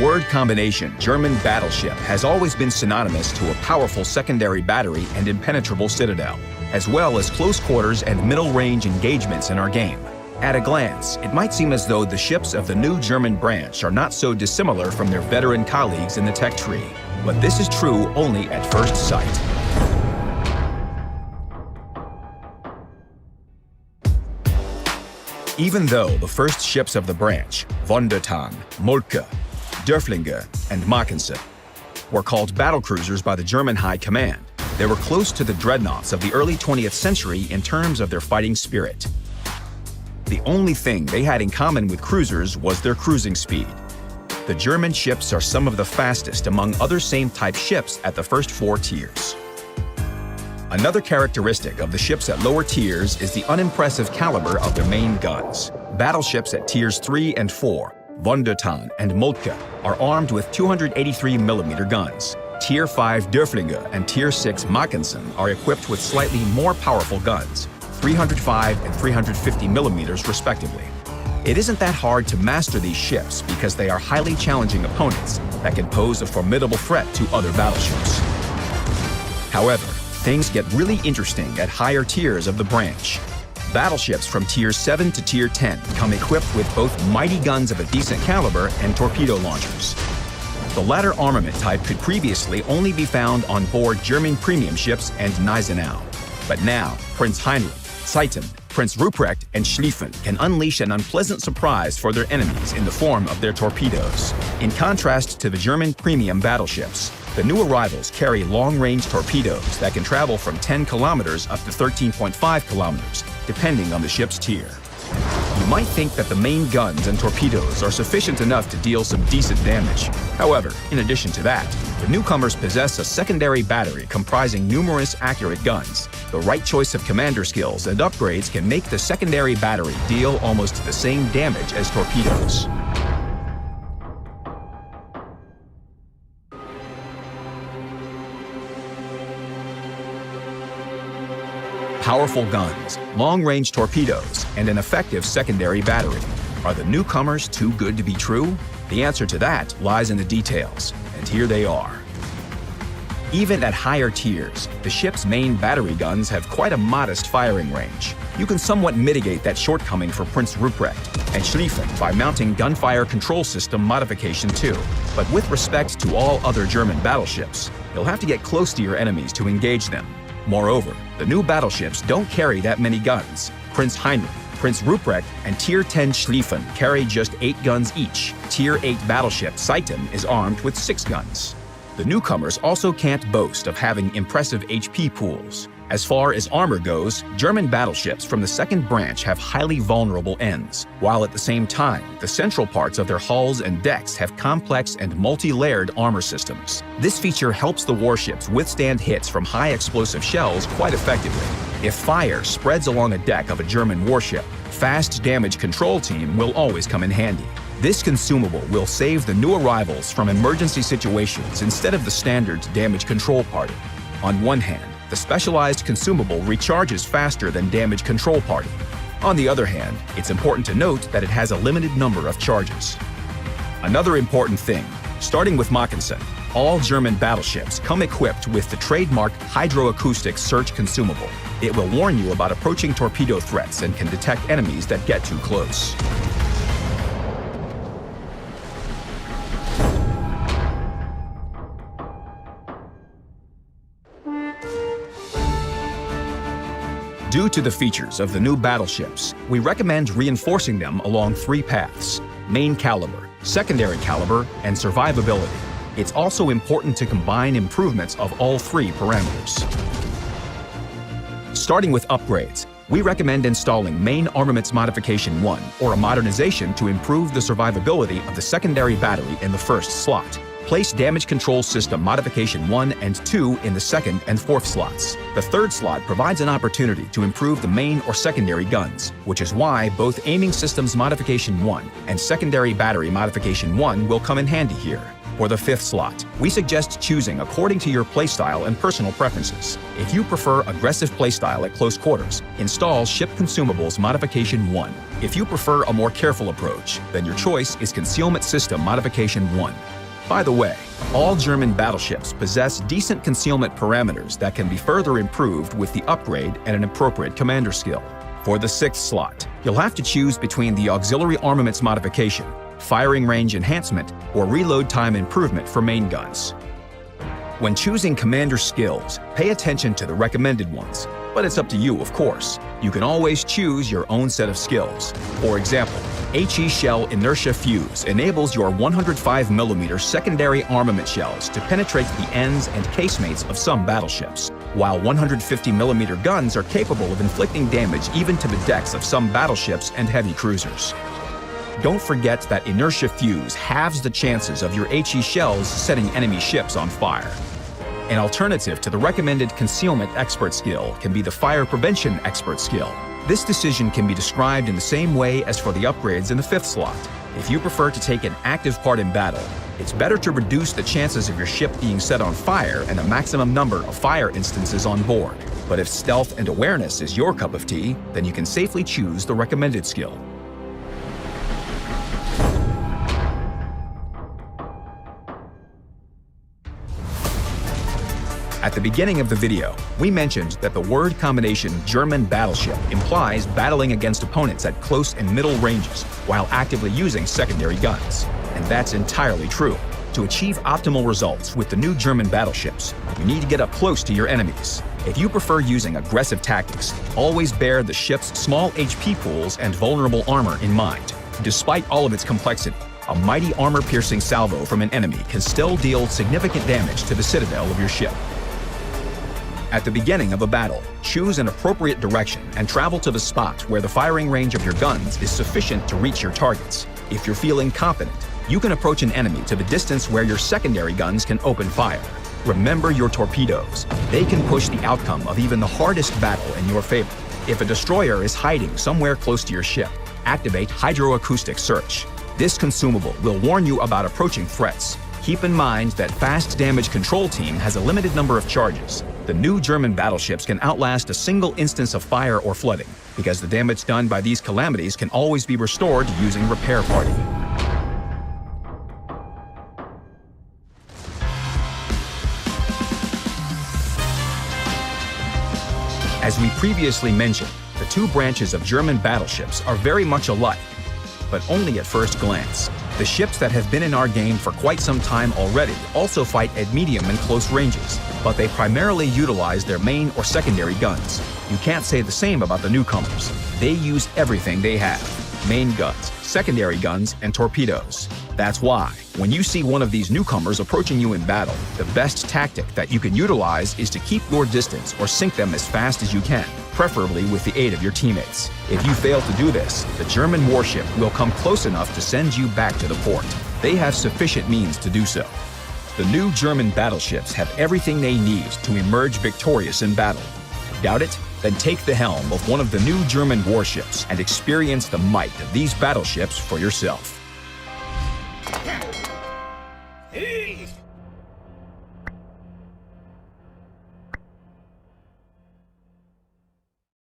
word combination German battleship has always been synonymous to a powerful secondary battery and impenetrable citadel, as well as close quarters and middle-range engagements in our game. At a glance, it might seem as though the ships of the new German branch are not so dissimilar from their veteran colleagues in the tech tree, but this is true only at first sight. Even though the first ships of the branch, Wundertan, Moltke, Derfflinger, and Mackensen, were called battlecruisers by the German High Command, they were close to the dreadnoughts of the early 20th century in terms of their fighting spirit. The only thing they had in common with cruisers was their cruising speed. The German ships are some of the fastest among other same-type ships at the first 4 tiers. Another characteristic of the ships at lower tiers is the unimpressive caliber of their main guns. Battleships at tiers 3 and 4, Wundertan and Moltke, are armed with 283mm guns. Tier 5 Derfflinger and Tier 6 Mackensen are equipped with slightly more powerful guns, 305 and 350mm respectively. It isn't that hard to master these ships because they are highly challenging opponents that can pose a formidable threat to other battleships. However, things get really interesting at higher tiers of the branch. Battleships from Tier 7 to Tier 10 come equipped with both mighty guns of a decent caliber and torpedo launchers. The latter armament type could previously only be found on board German premium ships and Gneisenau. But now, Prince Heinrich, Zeiten, Prince Ruprecht, and Schlieffen can unleash an unpleasant surprise for their enemies in the form of their torpedoes. In contrast to the German premium battleships, the new arrivals carry long-range torpedoes that can travel from 10 kilometers up to 13.5 kilometers, depending on the ship's tier. You might think that the main guns and torpedoes are sufficient enough to deal some decent damage. However, in addition to that, the newcomers possess a secondary battery comprising numerous accurate guns. The right choice of commander skills and upgrades can make the secondary battery deal almost the same damage as torpedoes. Powerful guns, long-range torpedoes, and an effective secondary battery. Are the newcomers too good to be true? The answer to that lies in the details, and here they are. Even at higher tiers, the ship's main battery guns have quite a modest firing range. You can somewhat mitigate that shortcoming for Prince Ruprecht and Schlieffen by mounting gunfire control system modification 2. But with respect to all other German battleships, you'll have to get close to your enemies to engage them. Moreover, the new battleships don't carry that many guns. Prince Heinrich, Prince Ruprecht, and Tier 10 Schlieffen carry just 8 guns each. Tier 8 battleship Zeiten is armed with 6 guns. The newcomers also can't boast of having impressive HP pools. As far as armor goes, German battleships from the second branch have highly vulnerable ends, while at the same time, the central parts of their hulls and decks have complex and multi-layered armor systems. This feature helps the warships withstand hits from high explosive shells quite effectively. If fire spreads along a deck of a German warship, fast damage control team will always come in handy. This consumable will save the new arrivals from emergency situations instead of the standard damage control party. On one hand, the specialized consumable recharges faster than damage control party. On the other hand, it's important to note that it has a limited number of charges. Another important thing, starting with Mackensen, all German battleships come equipped with the trademark Hydroacoustic search consumable. It will warn you about approaching torpedo threats and can detect enemies that get too close. Due to the features of the new battleships, we recommend reinforcing them along 3 paths: main caliber, secondary caliber, and survivability. It's also important to combine improvements of all 3 parameters. Starting with upgrades, we recommend installing Main Armaments Modification 1, or a modernization to improve the survivability of the secondary battery in the first slot. Place Damage Control System Modification 1 and 2 in the second and fourth slots. The third slot provides an opportunity to improve the main or secondary guns, which is why both Aiming Systems Modification 1 and Secondary Battery Modification 1 will come in handy here. For the fifth slot, we suggest choosing according to your playstyle and personal preferences. If you prefer aggressive playstyle at close quarters, install Ship Consumables Modification 1. If you prefer a more careful approach, then your choice is Concealment System Modification 1. By the way, all German battleships possess decent concealment parameters that can be further improved with the upgrade and an appropriate commander skill. For the sixth slot, you'll have to choose between the Auxiliary Armaments Modification, Firing Range Enhancement, or Reload Time Improvement for main guns. When choosing commander skills, pay attention to the recommended ones, but it's up to you, of course. You can always choose your own set of skills. For example, HE Shell Inertia Fuse enables your 105mm secondary armament shells to penetrate the ends and casemates of some battleships, while 150mm guns are capable of inflicting damage even to the decks of some battleships and heavy cruisers. Don't forget that Inertia Fuse halves the chances of your HE shells setting enemy ships on fire. An alternative to the recommended Concealment Expert skill can be the Fire Prevention Expert skill. This decision can be described in the same way as for the upgrades in the fifth slot. If you prefer to take an active part in battle, it's better to reduce the chances of your ship being set on fire and a maximum number of fire instances on board. But if stealth and awareness is your cup of tea, then you can safely choose the recommended skill. At the beginning of the video, we mentioned that the word combination German battleship implies battling against opponents at close and middle ranges while actively using secondary guns. And that's entirely true. To achieve optimal results with the new German battleships, you need to get up close to your enemies. If you prefer using aggressive tactics, always bear the ship's small HP pools and vulnerable armor in mind. Despite all of its complexity, a mighty armor-piercing salvo from an enemy can still deal significant damage to the citadel of your ship. At the beginning of a battle, choose an appropriate direction and travel to the spot where the firing range of your guns is sufficient to reach your targets. If you're feeling confident, you can approach an enemy to the distance where your secondary guns can open fire. Remember your torpedoes. They can push the outcome of even the hardest battle in your favor. If a destroyer is hiding somewhere close to your ship, activate Hydroacoustic Search. This consumable will warn you about approaching threats. Keep in mind that Fast Damage Control Team has a limited number of charges. The new German battleships can outlast a single instance of fire or flooding, because the damage done by these calamities can always be restored using Repair Party. As we previously mentioned, the two branches of German battleships are very much alike, but only at first glance. The ships that have been in our game for quite some time already also fight at medium and close ranges, but they primarily utilize their main or secondary guns. You can't say the same about the newcomers. They use everything they have: main guns, secondary guns, and torpedoes. That's why, when you see one of these newcomers approaching you in battle, the best tactic that you can utilize is to keep your distance or sink them as fast as you can, preferably with the aid of your teammates. If you fail to do this, the German warship will come close enough to send you back to the port. They have sufficient means to do so. The new German battleships have everything they need to emerge victorious in battle. Doubt it? Then take the helm of one of the new German warships and experience the might of these battleships for yourself.